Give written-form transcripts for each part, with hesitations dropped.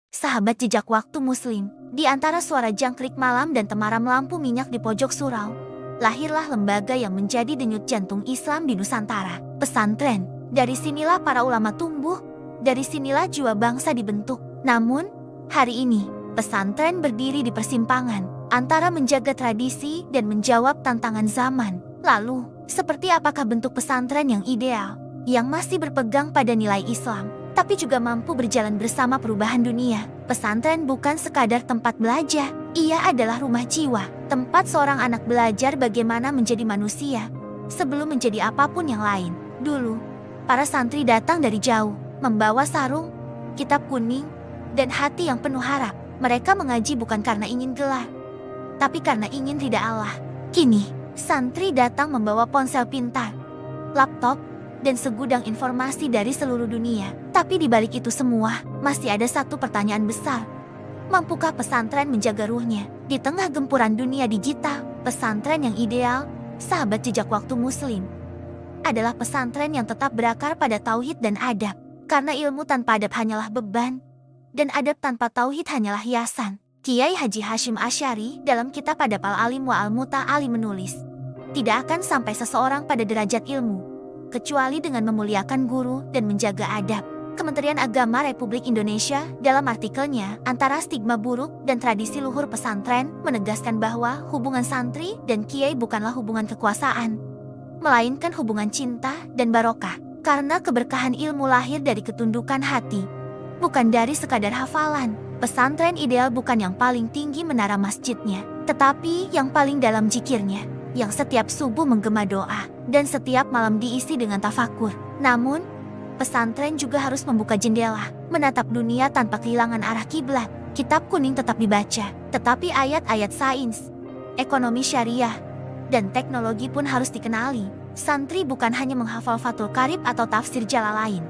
Sahabat jejak waktu muslim, di antara suara jangkrik malam dan temaram lampu minyak di pojok surau, lahirlah lembaga yang menjadi denyut jantung Islam di Nusantara, pesantren. Dari sinilah para ulama tumbuh, dari sinilah jiwa bangsa dibentuk. Namun, hari ini, pesantren berdiri di persimpangan antara menjaga tradisi dan menjawab tantangan zaman. Lalu, seperti apakah bentuk pesantren yang ideal, yang masih berpegang pada nilai Islam, tapi juga mampu berjalan bersama perubahan dunia? Pesantren bukan sekadar tempat belajar, ia adalah rumah jiwa, tempat seorang anak belajar bagaimana menjadi manusia sebelum menjadi apapun yang lain. Dulu, para santri datang dari jauh, membawa sarung, kitab kuning, dan hati yang penuh harap. Mereka mengaji bukan karena ingin gelar, tapi karena ingin ridha Allah. Kini, santri datang membawa ponsel pintar, laptop, dan segudang informasi dari seluruh dunia. Tapi di balik itu semua, masih ada satu pertanyaan besar. Mampukah pesantren menjaga ruhnya? Di tengah gempuran dunia digital, pesantren yang ideal, sahabat jejak waktu muslim, adalah pesantren yang tetap berakar pada tauhid dan adab. Karena ilmu tanpa adab hanyalah beban, dan adab tanpa tauhid hanyalah hiasan. Kiai Haji Hashim Asy'ari dalam kitab Adab Al-Alim wa Al-Muta'ali menulis, tidak akan sampai seseorang pada derajat ilmu, kecuali dengan memuliakan guru dan menjaga adab. Kementerian Agama Republik Indonesia dalam artikelnya Antara Stigma Buruk dan Tradisi Luhur Pesantren menegaskan bahwa hubungan santri dan kiai bukanlah hubungan kekuasaan, melainkan hubungan cinta dan barokah. Karena keberkahan ilmu lahir dari ketundukan hati, bukan dari sekadar hafalan. Pesantren ideal bukan yang paling tinggi menara masjidnya, tetapi yang paling dalam zikirnya, yang setiap subuh menggema doa, dan setiap malam diisi dengan tafakur. Namun, pesantren juga harus membuka jendela, menatap dunia tanpa kehilangan arah kiblat. Kitab kuning tetap dibaca, tetapi ayat-ayat sains, ekonomi syariah, dan teknologi pun harus dikenali. Santri bukan hanya menghafal Fathul Qarib atau tafsir Jalalain,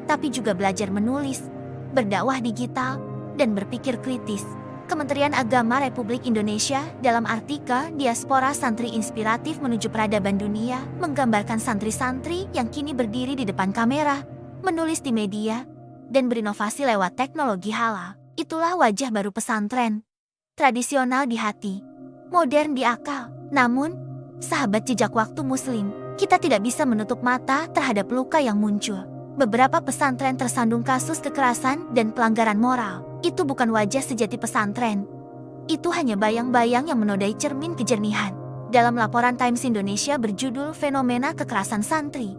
tapi juga belajar menulis, berdakwah digital, dan berpikir kritis. Kementerian Agama Republik Indonesia dalam artikel Diaspora Santri Inspiratif Menuju Peradaban Dunia menggambarkan santri-santri yang kini berdiri di depan kamera, menulis di media, dan berinovasi lewat teknologi halal. Itulah wajah baru pesantren. Tradisional di hati, modern di akal. Namun, sahabat jejak waktu muslim, kita tidak bisa menutup mata terhadap luka yang muncul. Beberapa pesantren tersandung kasus kekerasan dan pelanggaran moral. Itu bukan wajah sejati pesantren. Itu hanya bayang-bayang yang menodai cermin kejernihan. Dalam laporan Times Indonesia berjudul Fenomena Kekerasan Santri,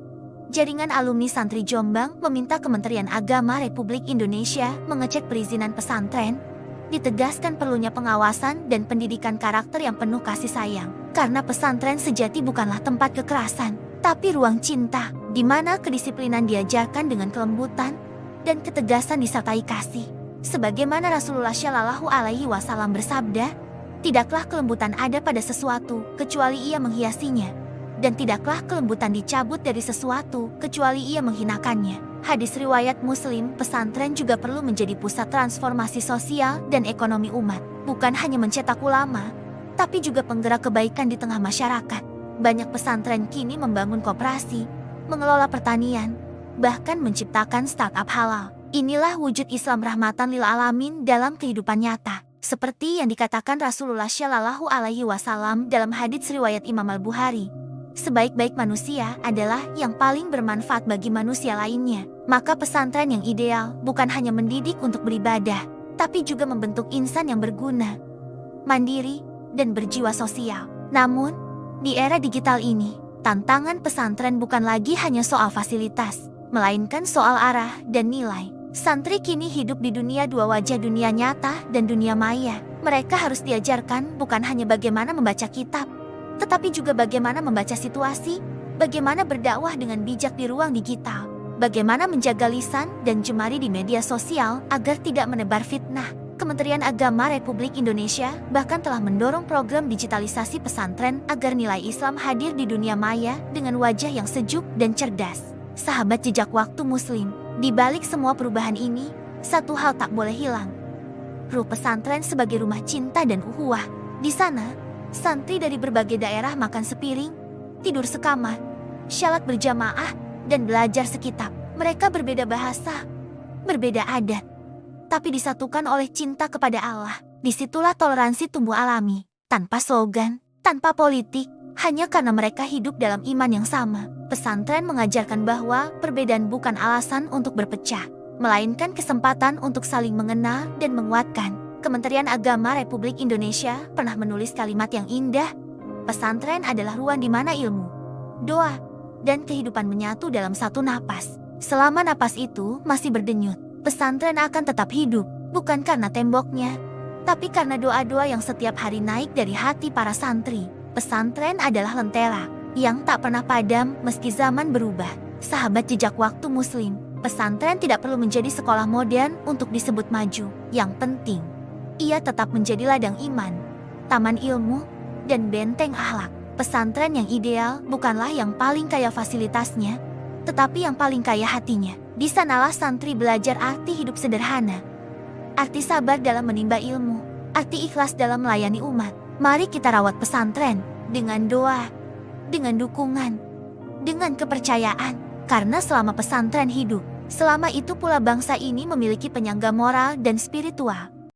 Jaringan Alumni Santri Jombang meminta Kementerian Agama Republik Indonesia mengecek perizinan pesantren. Ditegaskan perlunya pengawasan dan pendidikan karakter yang penuh kasih sayang. Karena pesantren sejati bukanlah tempat kekerasan, tapi ruang cinta, di mana kedisiplinan diajarkan dengan kelembutan dan ketegasan disertai kasih. Sebagaimana Rasulullah Shallallahu Alaihi Wasallam bersabda, tidaklah kelembutan ada pada sesuatu kecuali ia menghiasinya, dan tidaklah kelembutan dicabut dari sesuatu kecuali ia menghinakannya. Hadis riwayat Muslim. Pesantren juga perlu menjadi pusat transformasi sosial dan ekonomi umat, bukan hanya mencetak ulama, tapi juga penggerak kebaikan di tengah masyarakat. Banyak pesantren kini membangun koperasi, mengelola pertanian, bahkan menciptakan startup halal. Inilah wujud Islam rahmatan lil alamin dalam kehidupan nyata. Seperti yang dikatakan Rasulullah Shallallahu Alaihi Wasallam dalam hadits riwayat Imam Al-Bukhari, sebaik-baik manusia adalah yang paling bermanfaat bagi manusia lainnya. Maka pesantren yang ideal bukan hanya mendidik untuk beribadah, tapi juga membentuk insan yang berguna, mandiri, dan berjiwa sosial. Namun, di era digital ini, tantangan pesantren bukan lagi hanya soal fasilitas, melainkan soal arah dan nilai. Santri kini hidup di dunia dua wajah, dunia nyata dan dunia maya. Mereka harus diajarkan bukan hanya bagaimana membaca kitab, tetapi juga bagaimana membaca situasi, bagaimana berdakwah dengan bijak di ruang digital, bagaimana menjaga lisan dan jemari di media sosial agar tidak menebar fitnah. Kementerian Agama Republik Indonesia bahkan telah mendorong program digitalisasi pesantren agar nilai Islam hadir di dunia maya dengan wajah yang sejuk dan cerdas. Sahabat jejak waktu muslim, di balik semua perubahan ini, satu hal tak boleh hilang. Ruh pesantren sebagai rumah cinta dan ukhuwah. Di sana, santri dari berbagai daerah makan sepiring, tidur sekamar, syalat berjamaah, dan belajar sekitab. Mereka berbeda bahasa, berbeda adat, tapi disatukan oleh cinta kepada Allah. Disitulah toleransi tumbuh alami, tanpa slogan, tanpa politik, hanya karena mereka hidup dalam iman yang sama. Pesantren mengajarkan bahwa perbedaan bukan alasan untuk berpecah, melainkan kesempatan untuk saling mengenal dan menguatkan. Kementerian Agama Republik Indonesia pernah menulis kalimat yang indah, pesantren adalah ruang di mana ilmu, doa, dan kehidupan menyatu dalam satu napas. Selama napas itu masih berdenyut, pesantren akan tetap hidup, bukan karena temboknya, tapi karena doa-doa yang setiap hari naik dari hati para santri. Pesantren adalah lentera yang tak pernah padam meski zaman berubah. Sahabat jejak waktu muslim, pesantren tidak perlu menjadi sekolah modern untuk disebut maju. Yang penting, ia tetap menjadi ladang iman, taman ilmu, dan benteng akhlak. Pesantren yang ideal bukanlah yang paling kaya fasilitasnya, tetapi yang paling kaya hatinya. Di sanalah santri belajar arti hidup sederhana, arti sabar dalam menimba ilmu, arti ikhlas dalam melayani umat. Mari kita rawat pesantren dengan doa, dengan dukungan, dengan kepercayaan. Karena selama pesantren hidup, selama itu pula bangsa ini memiliki penyangga moral dan spiritual.